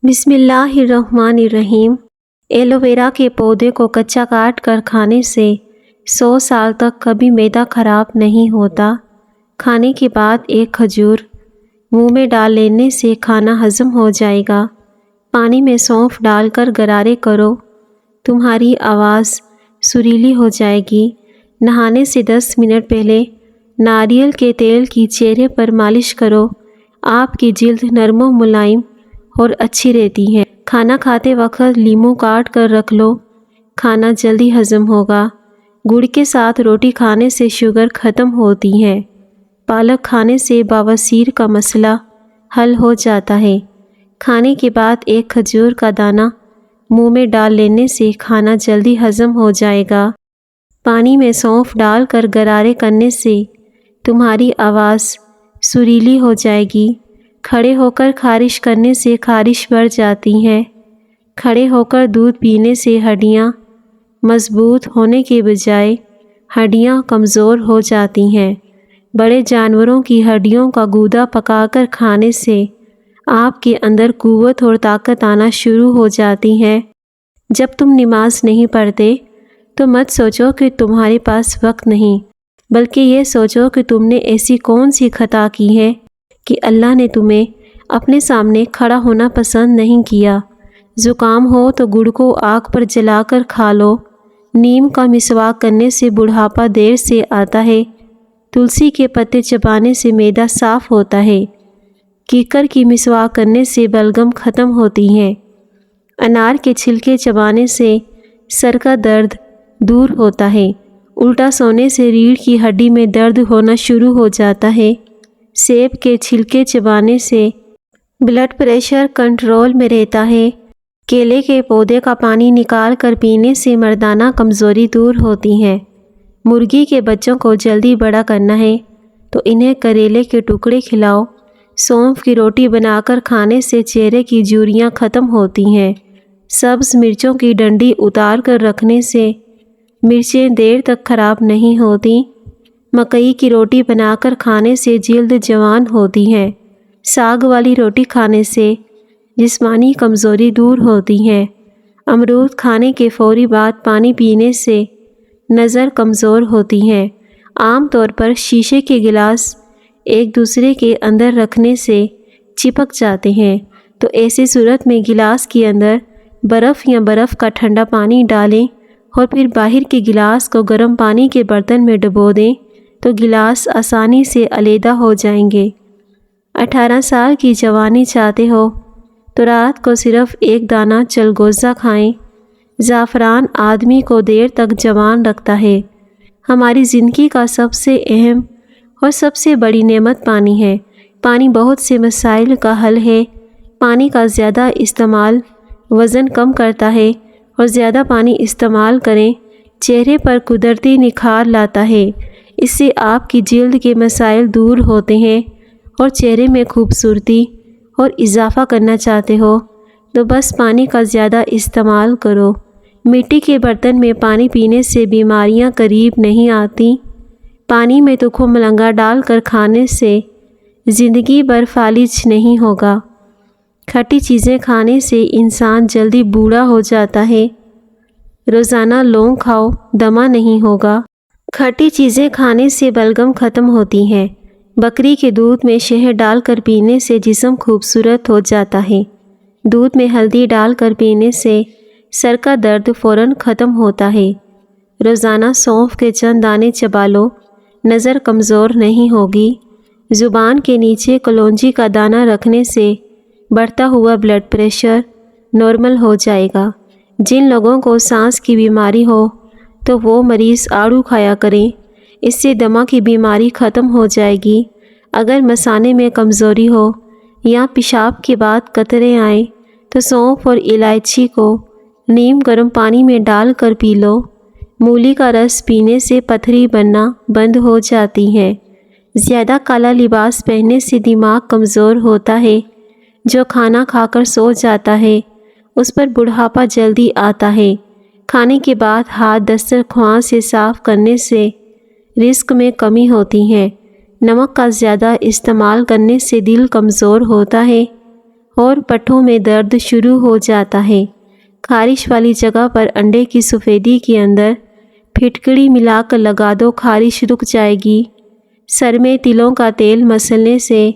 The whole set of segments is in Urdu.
بسم اللہ الرحمن الرحیم۔ ایلو ویرا کے پودے کو کچا کاٹ کر کھانے سے 100 سال تک کبھی معدہ خراب نہیں ہوتا۔ کھانے کے بعد ایک کھجور منہ میں ڈال لینے سے کھانا ہضم ہو جائے گا۔ پانی میں سونف ڈال کر غرارے کرو، تمہاری آواز سریلی ہو جائے گی۔ نہانے سے 10 منٹ پہلے ناریل کے تیل کی چہرے پر مالش کرو، آپ کی جلد نرم و ملائم اور اچھی رہتی ہے۔ کھانا کھاتے وقت لیموں کاٹ کر رکھ لو، کھانا جلدی ہضم ہوگا۔ گڑ کے ساتھ روٹی کھانے سے شوگر ختم ہوتی ہے۔ پالک کھانے سے بواسیر کا مسئلہ حل ہو جاتا ہے۔ کھانے کے بعد ایک کھجور کا دانہ منہ میں ڈال لینے سے کھانا جلدی ہضم ہو جائے گا۔ پانی میں سونف ڈال کر غرارے کرنے سے تمہاری آواز سریلی ہو جائے گی۔ کھڑے ہو کر خارش کرنے سے خارش بڑھ جاتی ہے۔ کھڑے ہو کر دودھ پینے سے ہڈیاں مضبوط ہونے کے بجائے ہڈیاں کمزور ہو جاتی ہیں۔ بڑے جانوروں کی ہڈیوں کا گودا پکا کر کھانے سے آپ کے اندر قوت اور طاقت آنا شروع ہو جاتی ہے۔ جب تم نماز نہیں پڑھتے تو مت سوچو کہ تمہارے پاس وقت نہیں، بلکہ یہ سوچو کہ تم نے ایسی کون سی خطا کی ہے کہ اللہ نے تمہیں اپنے سامنے کھڑا ہونا پسند نہیں کیا۔ زکام ہو تو گڑ کو آگ پر جلا کر کھا لو۔ نیم کا مسواک کرنے سے بڑھاپا دیر سے آتا ہے۔ تلسی کے پتے چبانے سے معدہ صاف ہوتا ہے۔ کیکر کی مسواک کرنے سے بلغم ختم ہوتی ہے۔ انار کے چھلکے چبانے سے سر کا درد دور ہوتا ہے۔ الٹا سونے سے ریڑھ کی ہڈی میں درد ہونا شروع ہو جاتا ہے۔ سیب کے چھلکے چبانے سے بلڈ پریشر کنٹرول میں رہتا ہے۔ کیلے کے پودے کا پانی نکال کر پینے سے مردانہ کمزوری دور ہوتی ہے۔ مرغی کے بچوں کو جلدی بڑا کرنا ہے تو انہیں کریلے کے ٹکڑے کھلاؤ۔ سونف کی روٹی بنا کر کھانے سے چہرے کی جھریاں ختم ہوتی ہیں۔ سبز مرچوں کی ڈنڈی اتار کر رکھنے سے مرچیں دیر تک خراب نہیں ہوتی۔ مکئی کی روٹی بنا کر کھانے سے جلد جوان ہوتی ہے۔ ساگ والی روٹی کھانے سے جسمانی کمزوری دور ہوتی ہے۔ امرود کھانے کے فوری بعد پانی پینے سے نظر کمزور ہوتی ہے۔ عام طور پر شیشے کے گلاس ایک دوسرے کے اندر رکھنے سے چپک جاتے ہیں، تو ایسی صورت میں گلاس کے اندر برف یا برف کا ٹھنڈا پانی ڈالیں اور پھر باہر کے گلاس کو گرم پانی کے برتن میں ڈبو دیں تو گلاس آسانی سے علیحدہ ہو جائیں گے۔ 18 سال کی جوانی چاہتے ہو تو رات کو صرف ایک دانہ چلگوزہ کھائیں۔ زعفران آدمی کو دیر تک جوان رکھتا ہے۔ ہماری زندگی کا سب سے اہم اور سب سے بڑی نعمت پانی ہے۔ پانی بہت سے مسائل کا حل ہے۔ پانی کا زیادہ استعمال وزن کم کرتا ہے اور زیادہ پانی استعمال کریں چہرے پر قدرتی نکھار لاتا ہے۔ اس سے آپ کی جلد کے مسائل دور ہوتے ہیں اور چہرے میں خوبصورتی اور اضافہ کرنا چاہتے ہو تو بس پانی کا زیادہ استعمال کرو۔ مٹی کے برتن میں پانی پینے سے بیماریاں قریب نہیں آتی۔ پانی میں تکھو ملنگا ڈال کر کھانے سے زندگی بھر فالج نہیں ہوگا۔ کھٹی چیزیں کھانے سے انسان جلدی بوڑھا ہو جاتا ہے۔ روزانہ لونگ کھاؤ، دمہ نہیں ہوگا۔ کھٹی چیزیں کھانے سے بلغم ختم ہوتی ہے۔ بکری کے دودھ میں شہد ڈال کر پینے سے جسم خوبصورت ہو جاتا ہے۔ دودھ میں ہلدی ڈال کر پینے سے سر کا درد فوراً ختم ہوتا ہے۔ روزانہ سونف کے چند دانے چبا لو، نظر کمزور نہیں ہوگی۔ زبان کے نیچے کلونجی کا دانہ رکھنے سے بڑھتا ہوا بلڈ پریشر نارمل ہو جائے گا۔ جن لوگوں کو سانس کی بیماری ہو تو وہ مریض آڑو کھایا کریں، اس سے دمہ کی بیماری ختم ہو جائے گی۔ اگر مثانے میں کمزوری ہو یا پیشاب کے بعد قطرے آئیں تو سونف اور الائچی کو نیم گرم پانی میں ڈال کر پی لو۔ مولی کا رس پینے سے پتھری بننا بند ہو جاتی ہے۔ زیادہ کالا لباس پہننے سے دماغ کمزور ہوتا ہے۔ جو کھانا کھا کر سو جاتا ہے اس پر بڑھاپا جلدی آتا ہے۔ کھانے کے بعد ہاتھ دسترخوان سے صاف کرنے سے رزق میں کمی ہوتی ہے۔ نمک کا زیادہ استعمال کرنے سے دل کمزور ہوتا ہے اور پٹھوں میں درد شروع ہو جاتا ہے۔ خارش والی جگہ پر انڈے کی سفیدی کے اندر پھٹکڑی ملا کر لگا دو، خارش رک جائے گی۔ سر میں تلوں کا تیل مسلنے سے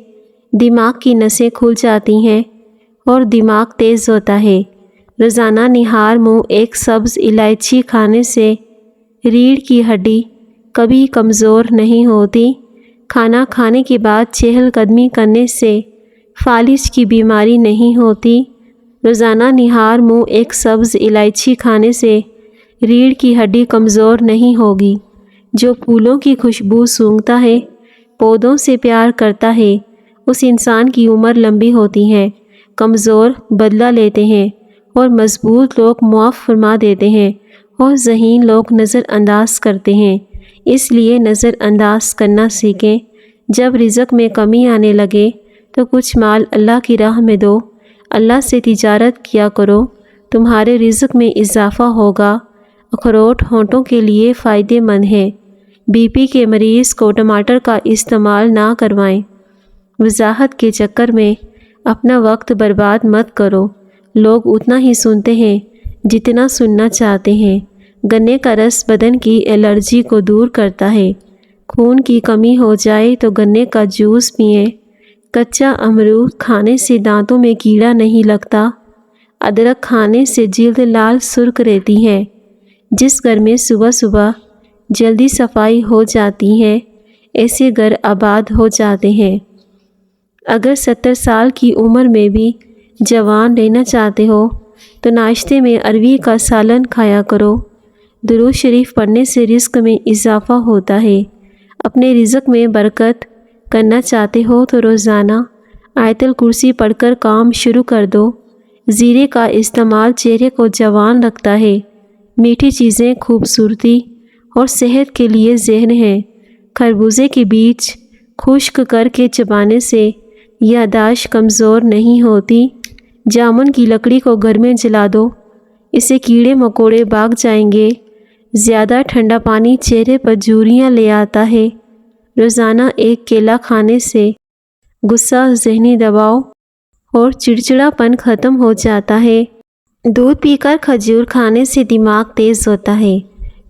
دماغ کی نسیں کھل جاتی ہیں اور دماغ تیز ہوتا ہے۔ روزانہ نہار منہ ایک سبز الائچی کھانے سے ریڑھ کی ہڈی کبھی کمزور نہیں ہوتی۔ کھانا کھانے کے بعد چہل قدمی کرنے سے فالج کی بیماری نہیں ہوتی۔ روزانہ نہار منہ ایک سبز الائچی کھانے سے ریڑھ کی ہڈی کمزور نہیں ہوگی۔ جو پھولوں کی خوشبو سونگھتا ہے، پودوں سے پیار کرتا ہے، اس انسان کی عمر لمبی ہوتی ہے۔ کمزور بدلہ لیتے ہیں اور مضبوط لوگ معاف فرما دیتے ہیں اور ذہین لوگ نظر انداز کرتے ہیں۔ اس لیے نظر انداز کرنا سیکھیں۔ جب رزق میں کمی آنے لگے تو کچھ مال اللہ کی راہ میں دو، اللہ سے تجارت کیا کرو، تمہارے رزق میں اضافہ ہوگا۔ اخروٹ ہونٹوں کے لیے فائدہ مند ہے۔ بی پی کے مریض کو ٹماٹر کا استعمال نہ کروائیں۔ وضاحت کے چکر میں اپنا وقت برباد مت کرو۔ لوگ اتنا ہی سنتے ہیں جتنا سننا چاہتے ہیں۔ گنے کا رس بدن کی الرجی کو دور کرتا ہے۔ خون کی کمی ہو جائے تو گنے کا جوس پئیں۔ کچا امرود کھانے سے دانتوں میں کیڑا نہیں لگتا۔ ادرک کھانے سے جلد لال سرخ رہتی ہے۔ جس گھر میں صبح صبح جلدی صفائی ہو جاتی ہے، ایسے گھر آباد ہو جاتے ہیں۔ اگر 70 سال کی عمر میں بھی جوان رہنا چاہتے ہو تو ناشتے میں اروی کا سالن کھایا کرو۔ درود شریف پڑھنے سے رزق میں اضافہ ہوتا ہے۔ اپنے رزق میں برکت کرنا چاہتے ہو تو روزانہ آیت الکرسی پڑھ کر کام شروع کر دو۔ زیرے کا استعمال چہرے کو جوان رکھتا ہے۔ میٹھی چیزیں خوبصورتی اور صحت کے لیے ذہن ہیں۔ خربوزے کے بیج خشک کر کے چبانے سے یادداشت کمزور نہیں ہوتی۔ جامن کی لکڑی کو گھر میں جلا دو، اس سے کیڑے مکوڑے بھاگ جائیں گے۔ زیادہ ٹھنڈا پانی چہرے پر جھریاں لے آتا ہے۔ روزانہ ایک کیلا کھانے سے غصہ، ذہنی دباؤ اور چڑچڑا پن ختم ہو جاتا ہے۔ دودھ پی کر کھجور کھانے سے دماغ تیز ہوتا ہے۔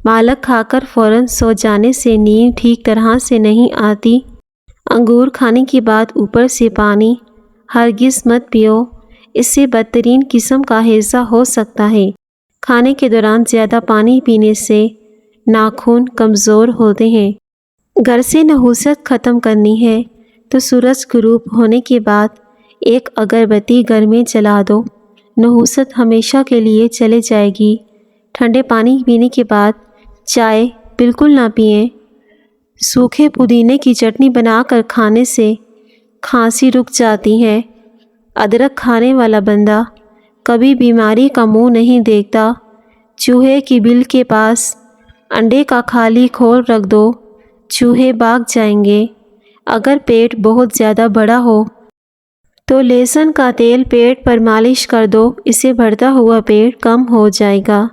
پالک کھا کر فوراً سو جانے سے نیند ٹھیک طرح سے نہیں آتی۔ انگور کھانے کے بعد اوپر سے پانی ہرگز مت پیو، اس سے بدترین قسم کا ہیضہ ہو سکتا ہے۔ کھانے کے دوران زیادہ پانی پینے سے ناخن کمزور ہوتے ہیں۔ گھر سے نحوست ختم کرنی ہے تو سورج غروب ہونے کے بعد ایک اگربتی گھر میں جلا دو، نحوست ہمیشہ کے لیے چلے جائے گی۔ ٹھنڈے پانی پینے کے بعد چائے بالکل نہ پئیں۔ سوکھے پودینے کی چٹنی بنا کر کھانے سے کھانسی رک جاتی ہے۔ ادرک کھانے والا بندہ کبھی بیماری کا منہ نہیں دیکھتا۔ چوہے کی بل کے پاس انڈے کا خالی کھول رکھ دو، چوہے بھاگ جائیں گے۔ اگر پیٹ بہت زیادہ بڑا ہو تو لہسن کا تیل پیٹ پر مالش کر دو، اس سے بڑھتا ہوا پیٹ کم ہو جائے گا۔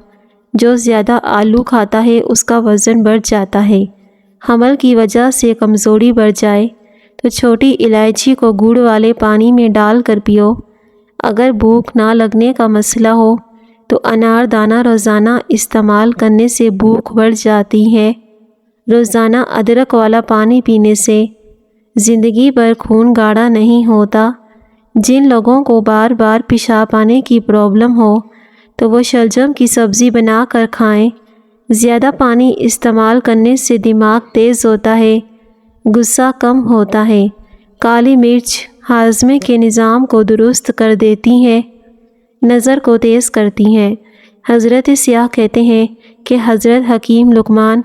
جو زیادہ آلو کھاتا ہے اس کا وزن بڑھ جاتا ہے۔ حمل کی وجہ سے کمزوری بڑھ جائے تو چھوٹی الائچی کو گڑ والے پانی میں ڈال کر پیو۔ اگر بھوک نہ لگنے کا مسئلہ ہو تو انار دانہ روزانہ استعمال کرنے سے بھوک بڑھ جاتی ہے۔ روزانہ ادرک والا پانی پینے سے زندگی بھر خون گاڑھا نہیں ہوتا۔ جن لوگوں کو بار بار پیشاب آنے کی پرابلم ہو تو وہ شلجم کی سبزی بنا کر کھائیں۔ زیادہ پانی استعمال کرنے سے دماغ تیز ہوتا ہے، غصہ کم ہوتا ہے۔ کالی مرچ ہاضمے کے نظام کو درست کر دیتی ہے، نظر کو تیز کرتی ہے۔ حضرت سیاح کہتے ہیں کہ حضرت حکیم لقمان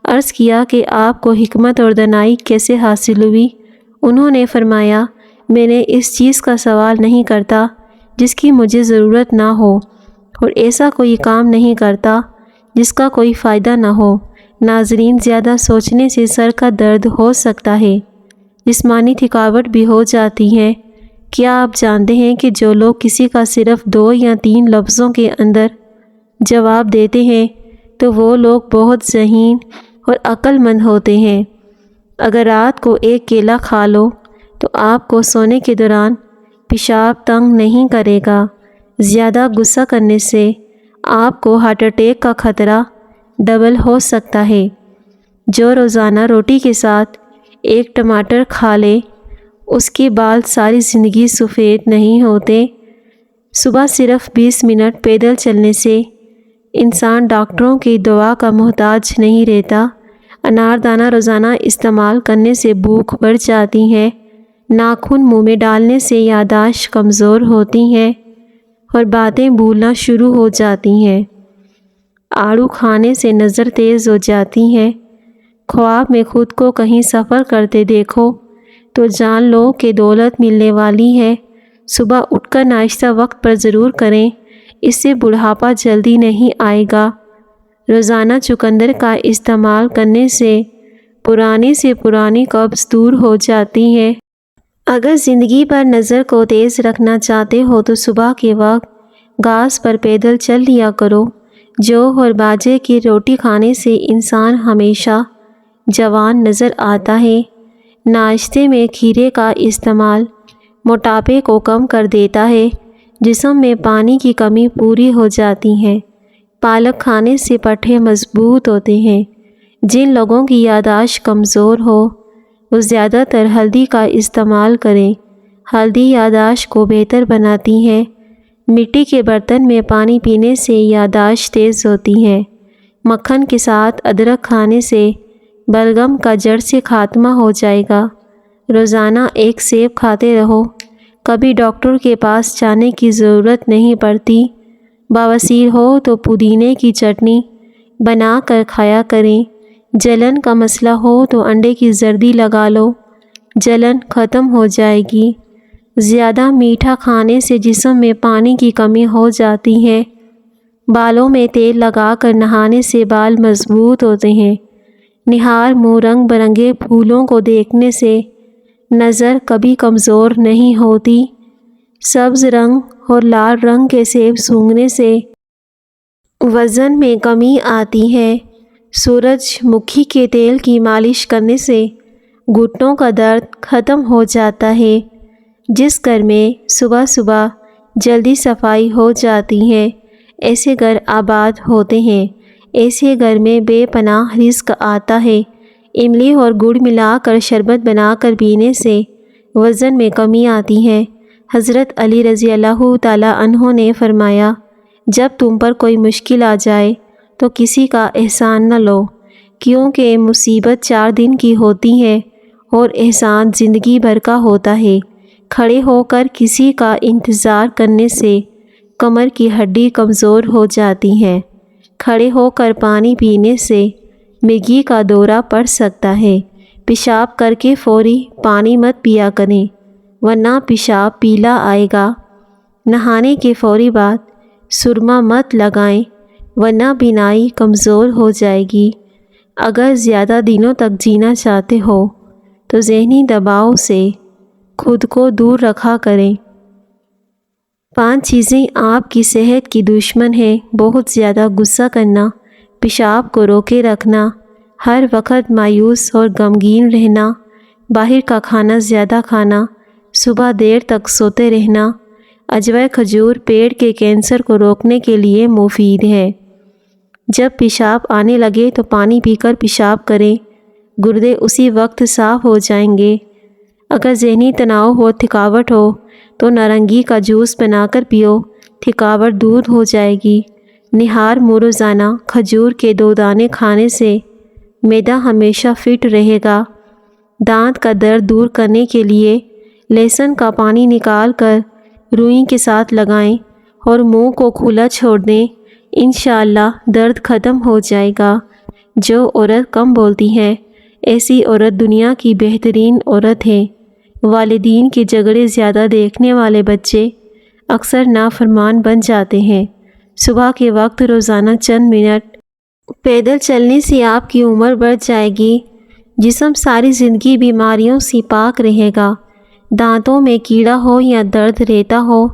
عرض کیا کہ آپ کو حکمت اور دانائی کیسے حاصل ہوئی؟ انہوں نے فرمایا، میں نے اس چیز کا سوال نہیں کرتا جس کی مجھے ضرورت نہ ہو، اور ایسا کوئی کام نہیں کرتا جس کا کوئی فائدہ نہ ہو۔ ناظرین، زیادہ سوچنے سے سر کا درد ہو سکتا ہے، جسمانی تھکاوٹ بھی ہو جاتی ہے۔ کیا آپ جانتے ہیں کہ جو لوگ کسی کا صرف 2 یا 3 لفظوں کے اندر جواب دیتے ہیں تو وہ لوگ بہت ذہین اور عقل مند ہوتے ہیں۔ اگر رات کو ایک کیلا کھا لو تو آپ کو سونے کے دوران پیشاب تنگ نہیں کرے گا۔ زیادہ غصہ کرنے سے آپ کو ہارٹ اٹیک کا خطرہ ڈبل ہو سکتا ہے۔ جو روزانہ روٹی کے ساتھ ایک ٹماٹر کھا لے اس کے بال ساری زندگی سفید نہیں ہوتے۔ صبح صرف 20 منٹ پیدل چلنے سے انسان ڈاکٹروں کی دعا کا محتاج نہیں رہتا۔ اناردانہ روزانہ استعمال کرنے سے بھوک بڑھ جاتی ہے۔ ناخن منہ میں ڈالنے سے یادداشت کمزور ہوتی ہے اور باتیں بھولنا شروع ہو جاتی ہیں۔ آڑو کھانے سے نظر تیز ہو جاتی ہے۔ خواب میں خود کو کہیں سفر کرتے دیکھو تو جان لو کہ دولت ملنے والی ہے۔ صبح اٹھ کر ناشتہ وقت پر ضرور کریں، اس سے بڑھاپا جلدی نہیں آئے گا۔ روزانہ چقندر کا استعمال کرنے سے پرانی قبض دور ہو جاتی ہے۔ اگر زندگی پر نظر کو تیز رکھنا چاہتے ہو تو صبح کے وقت گھاس پر پیدل چل لیا کرو۔ جو اور باجرے کی روٹی کھانے سے انسان ہمیشہ جوان نظر آتا ہے۔ ناشتے میں کھیرے کا استعمال موٹاپے کو کم کر دیتا ہے۔ جسم میں پانی کی کمی پوری ہو جاتی ہے۔ پالک کھانے سے پٹھے مضبوط ہوتے ہیں۔ جن لوگوں کی یادداشت کمزور ہو وہ زیادہ تر ہلدی کا استعمال کریں۔ ہلدی یادداشت کو بہتر بناتی ہے۔ مٹی کے برتن میں پانی پینے سے یادداشت تیز ہوتی ہے۔ مکھن کے ساتھ ادرک کھانے سے بلغم کا جڑ سے خاتمہ ہو جائے گا۔ روزانہ ایک سیب کھاتے رہو، کبھی ڈاکٹر کے پاس جانے کی ضرورت نہیں پڑتی۔ بواسیر ہو تو پودینے کی چٹنی بنا کر کھایا کریں۔ جلن کا مسئلہ ہو تو انڈے کی زردی لگا لو، جلن ختم ہو جائے گی۔ زیادہ میٹھا کھانے سے جسم میں پانی کی کمی ہو جاتی ہے۔ بالوں میں تیل لگا کر نہانے سے بال مضبوط ہوتے ہیں۔ نہار منہ رنگ برنگے پھولوں کو دیکھنے سے نظر کبھی کمزور نہیں ہوتی۔ سبز رنگ اور لال رنگ کے سیب سونگھنے سے وزن میں کمی آتی ہے۔ سورج مکھی کے تیل کی مالش کرنے سے گھٹنوں کا درد ختم ہو جاتا ہے۔ جس گھر میں صبح صبح جلدی صفائی ہو جاتی ہے ایسے گھر آباد ہوتے ہیں۔ ایسے گھر میں بے پناہ رزق آتا ہے۔ املی اور گڑ ملا کر شربت بنا کر پینے سے وزن میں کمی آتی ہے۔ حضرت علی رضی اللہ تعالیٰ عنہ نے فرمایا، جب تم پر کوئی مشکل آ جائے تو کسی کا احسان نہ لو، کیونکہ مصیبت 4 دن کی ہوتی ہے اور احسان زندگی بھر کا ہوتا ہے۔ کھڑے ہو کر کسی کا انتظار کرنے سے کمر کی ہڈی کمزور ہو جاتی ہے۔ کھڑے ہو کر پانی پینے سے مرگی کا دورہ پڑ سکتا ہے۔ پیشاب کر کے فوری پانی مت پیا کریں ورنہ پیشاب پیلا آئے گا۔ نہانے کے فوری بعد سرما مت لگائیں ورنہ بینائی کمزور ہو جائے گی۔ اگر زیادہ دنوں تک جینا چاہتے ہو تو ذہنی دباؤ سے خود کو دور رکھا کریں۔ 5 چیزیں آپ کی صحت کی دشمن ہیں۔ بہت زیادہ غصہ کرنا، پیشاب کو روکے رکھنا، ہر وقت مایوس اور غمگین رہنا، باہر کا کھانا زیادہ کھانا، صبح دیر تک سوتے رہنا۔ اجوائے کھجور پیٹ کے کینسر کو روکنے کے لیے مفید ہے۔ جب پیشاب آنے لگے تو پانی پی کر پیشاب کریں، گردے اسی وقت صاف ہو جائیں گے۔ اگر ذہنی تناؤ ہو، تھکاوٹ ہو تو نارنگی کا جوس بنا کر پیو، تھکاوٹ دور ہو جائے گی۔ نہار منہ روزانہ کھجور کے 2 دانے کھانے سے معدہ ہمیشہ فٹ رہے گا۔ دانت کا درد دور کرنے کے لیے لہسن کا پانی نکال کر روئی کے ساتھ لگائیں اور منہ کو کھلا چھوڑ دیں، انشاءاللہ درد ختم ہو جائے گا۔ جو عورت کم بولتی ہے ایسی عورت دنیا کی بہترین عورت ہے۔ والدین کے جھگڑے زیادہ دیکھنے والے بچے اکثر نافرمان بن جاتے ہیں۔ صبح کے وقت روزانہ چند منٹ پیدل چلنے سے آپ کی عمر بڑھ جائے گی۔ جسم ساری زندگی بیماریوں سے پاک رہے گا۔ دانتوں میں کیڑا ہو یا درد رہتا ہو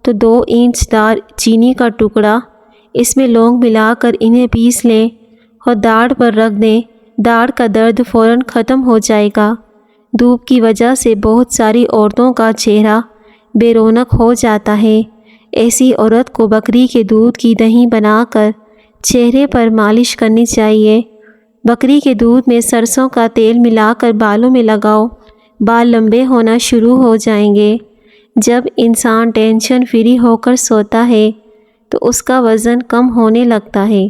تو 2 انچ دار چینی کا ٹکڑا اس میں لونگ ملا کر انہیں پیس لیں اور داڑھ پر رکھ دیں، داڑھ کا درد فوراً ختم ہو جائے گا۔ دھوپ کی وجہ سے بہت ساری عورتوں کا چہرہ بے رونق ہو جاتا ہے۔ ایسی عورت کو بکری کے دودھ کی دہی بنا کر چہرے پر مالش کرنی چاہیے۔ بکری کے دودھ میں سرسوں کا تیل ملا کر بالوں میں لگاؤ، بال لمبے ہونا شروع ہو جائیں گے۔ جب انسان ٹینشن فری ہو کر سوتا ہے تو اس کا وزن کم ہونے لگتا ہے۔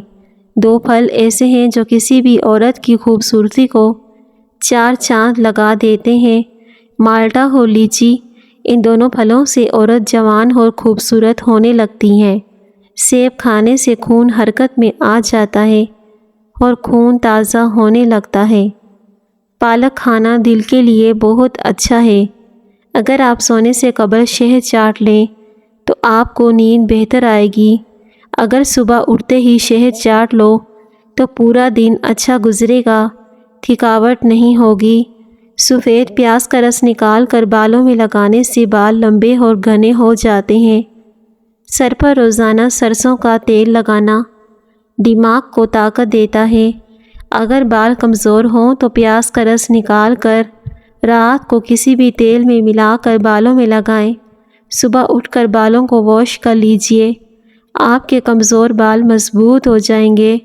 2 پھل ایسے ہیں جو کسی بھی عورت کی خوبصورتی کو 4 چاند لگا دیتے ہیں، مالٹا اور لیچی۔ ان دونوں پھلوں سے عورت جوان اور خوبصورت ہونے لگتی ہے۔ سیب کھانے سے خون حرکت میں آ جاتا ہے اور خون تازہ ہونے لگتا ہے۔ پالک کھانا دل کے لیے بہت اچھا ہے۔ اگر آپ سونے سے قبل شہد چاٹ لیں تو آپ کو نیند بہتر آئے گی۔ اگر صبح اٹھتے ہی شہد چاٹ لو تو پورا دن اچھا گزرے گا، تھکاوٹ نہیں ہوگی۔ سفید پیاز کا رس نکال کر بالوں میں لگانے سے بال لمبے اور گھنے ہو جاتے ہیں۔ سر پر روزانہ سرسوں کا تیل لگانا دماغ کو طاقت دیتا ہے۔ اگر بال کمزور ہوں تو پیاز کا رس نکال کر رات کو کسی بھی تیل میں ملا کر بالوں میں لگائیں۔ صبح اٹھ کر بالوں کو واش کر لیجئے۔ آپ کے کمزور بال مضبوط ہو جائیں گے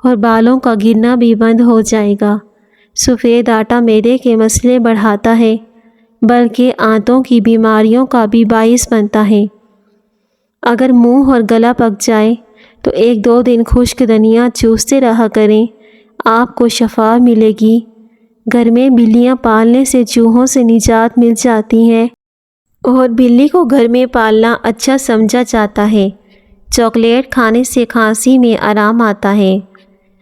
اور بالوں کا گرنا بھی بند ہو جائے گا۔ سفید آٹا معدے کے مسئلے بڑھاتا ہے، بلکہ آنتوں کی بیماریوں کا بھی باعث بنتا ہے۔ اگر منہ اور گلا پک جائے تو 1-2 دن خشک دھنیا چوستے رہا کریں، آپ کو شفا ملے گی۔ گھر میں بلیاں پالنے سے چوہوں سے نجات مل جاتی ہے اور بلی کو گھر میں پالنا اچھا سمجھا جاتا ہے۔ چاکلیٹ کھانے سے کھانسی میں آرام آتا ہے۔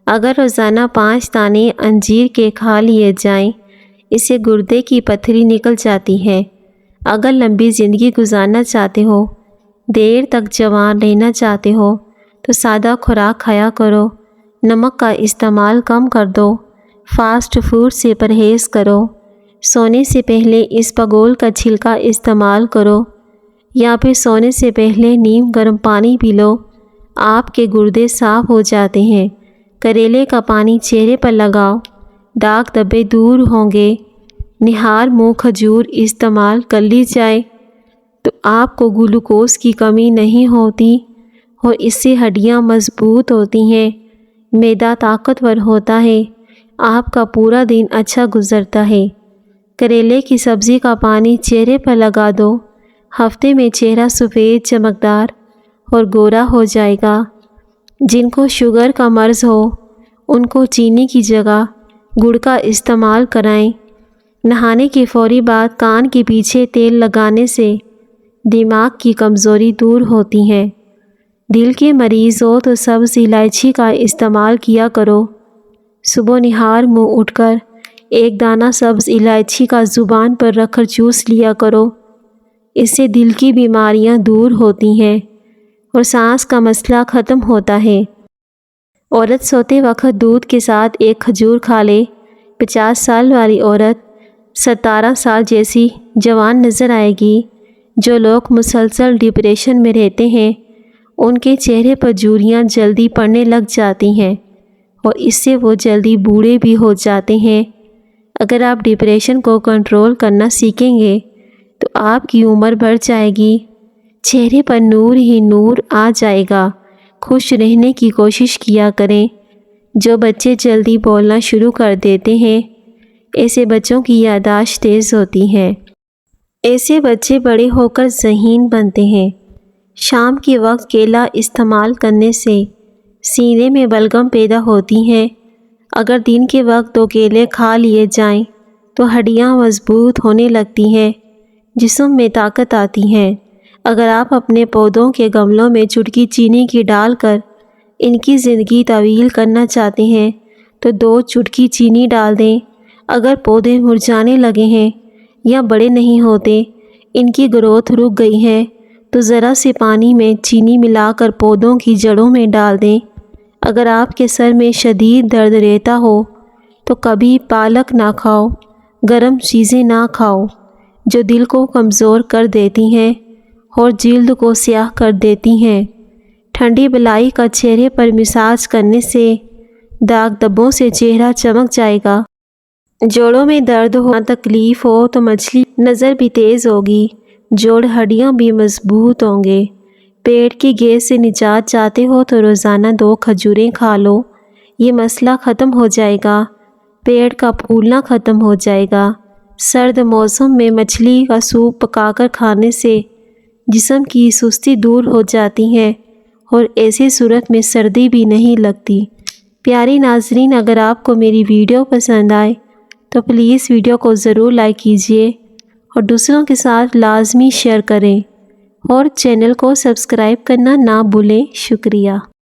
اگر روزانہ 5 دانے انجیر کے کھا لیے جائیں، اس سے گردے کی پتھری نکل جاتی ہے۔ اگر لمبی زندگی گزارنا چاہتے ہو، دیر تک جوان رہنا چاہتے ہو تو سادہ خوراک کھایا کرو۔ نمک کا استعمال کم کر دو، فاسٹ فوڈ سے پرہیز کرو۔ سونے سے پہلے اسپاگول کا چھلکا استعمال کرو یا پھر سونے سے پہلے نیم گرم پانی پی لو، آپ کے گردے صاف ہو جاتے ہیں۔ کریلے کا پانی چہرے پر لگاؤ، داغ دھبے دور ہوں گے۔ نہار منہ کھجور استعمال کر لی جائے تو آپ کو گلوکوز کی کمی نہیں ہوتی اور اس سے ہڈیاں مضبوط ہوتی ہیں، معدہ طاقتور ہوتا ہے، آپ کا پورا دن اچھا گزرتا ہے۔ کریلے کی سبزی کا پانی چہرے پر لگا دو، ہفتے میں چہرہ سفید چمکدار اور گورا ہو جائے گا۔ جن کو شوگر کا مرض ہو ان کو چینی کی جگہ گڑ کا استعمال کرائیں۔ نہانے کے فوری بعد کان کے پیچھے تیل لگانے سے دماغ کی کمزوری دور ہوتی ہے۔ دل کے مریض ہو تو سبز الائچی کا استعمال کیا کرو۔ صبح نہار منہ اٹھ کر 1 دانہ سبز الائچی کا زبان پر رکھ کر چوس لیا کرو، اس سے دل کی بیماریاں دور ہوتی ہیں اور سانس کا مسئلہ ختم ہوتا ہے۔ عورت سوتے وقت دودھ کے ساتھ 1 کھجور کھا لے، 50 سال والی عورت 17 سال جیسی جوان نظر آئے گی۔ جو لوگ مسلسل ڈپریشن میں رہتے ہیں ان کے چہرے پر جھریاں جلدی پڑنے لگ جاتی ہیں اور اس سے وہ جلدی بوڑھے بھی ہو جاتے ہیں۔ اگر آپ ڈپریشن کو کنٹرول کرنا سیکھیں گے تو آپ کی عمر بڑھ جائے گی، چہرے پر نور ہی نور آ جائے گا۔ خوش رہنے کی کوشش کیا کریں۔ جو بچے جلدی بولنا شروع کر دیتے ہیں ایسے بچوں کی یادداشت تیز ہوتی ہے۔ ایسے بچے بڑے ہو کر ذہین بنتے ہیں۔ شام کے وقت کیلا استعمال کرنے سے سینے میں بلغم پیدا ہوتی ہیں۔ اگر دن کے وقت 2 کیلے کھا لیے جائیں تو ہڈیاں مضبوط ہونے لگتی ہیں، جسم میں طاقت آتی ہے۔ اگر آپ اپنے پودوں کے گملوں میں چٹکی چینی کی ڈال کر ان کی زندگی طویل کرنا چاہتے ہیں تو 2 چٹکی چینی ڈال دیں۔ اگر پودے مرجھانے لگے ہیں یا بڑے نہیں ہوتے، ان کی گروتھ رک گئی ہے تو ذرا سے پانی میں چینی ملا کر پودوں کی جڑوں میں ڈال دیں۔ اگر آپ کے سر میں شدید درد رہتا ہو تو کبھی پالک نہ کھاؤ، گرم چیزیں نہ کھاؤ جو دل کو کمزور کر دیتی ہیں اور جلد کو سیاہ کر دیتی ہیں۔ ٹھنڈی بلائی کا چہرے پر مساج کرنے سے داغ دھبوں سے چہرہ چمک جائے گا۔ جوڑوں میں درد ہو، تکلیف ہو تو مچھلی نظر بھی تیز ہوگی۔ جوڑ ہڈیاں بھی مضبوط ہوں گے۔ پیٹ کی گیس سے نجات چاہتے ہو تو روزانہ 2 کھجوریں کھا لو، یہ مسئلہ ختم ہو جائے گا۔ پیٹ کا پھولنا ختم ہو جائے گا۔ سرد موسم میں مچھلی کا سوپ پکا کر کھانے سے جسم کی سستی دور ہو جاتی ہے اور ایسی صورت میں سردی بھی نہیں لگتی۔ پیاری ناظرین، اگر آپ کو میری ویڈیو پسند آئے تو پلیز ویڈیو کو ضرور لائک کیجیے اور دوسروں کے ساتھ لازمی شیئر کریں اور چینل کو سبسکرائب کرنا نہ بھولیں۔ شکریہ۔